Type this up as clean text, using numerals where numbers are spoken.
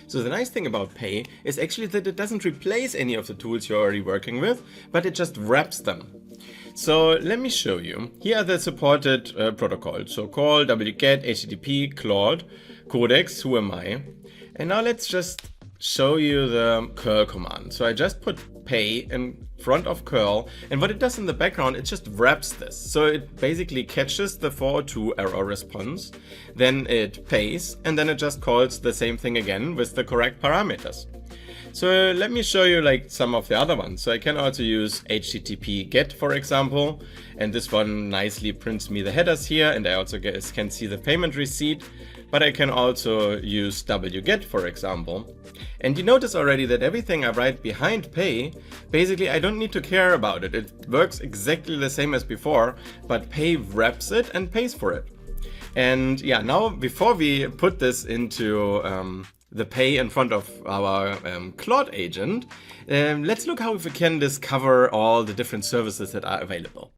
So the nice thing about Pay is actually that it doesn't replace any of the tools you're already working with, but it just wraps them. So let me show you. Here are the supported protocols. So call, wget, HTTP, Claude, Codex, who am I? And now let's just show you the curl command. So I just put Pay in front of curl, and what it does in the background, it just wraps this. So it basically catches the 402 error response, then it pays, and then it just calls the same thing again with the correct parameters. So let me show you like some of the other ones. So I can also use HTTP get, for example, and this one nicely prints me the headers here, and I also can see the payment receipt. But I can also use wget, for example. And you notice already that everything I write behind Pay, basically I don't need to care about it. It works exactly the same as before, but Pay wraps it and pays for it. And yeah, now before we put this into the Pay in front of our Claude agent, let's look how we can discover all the different services that are available.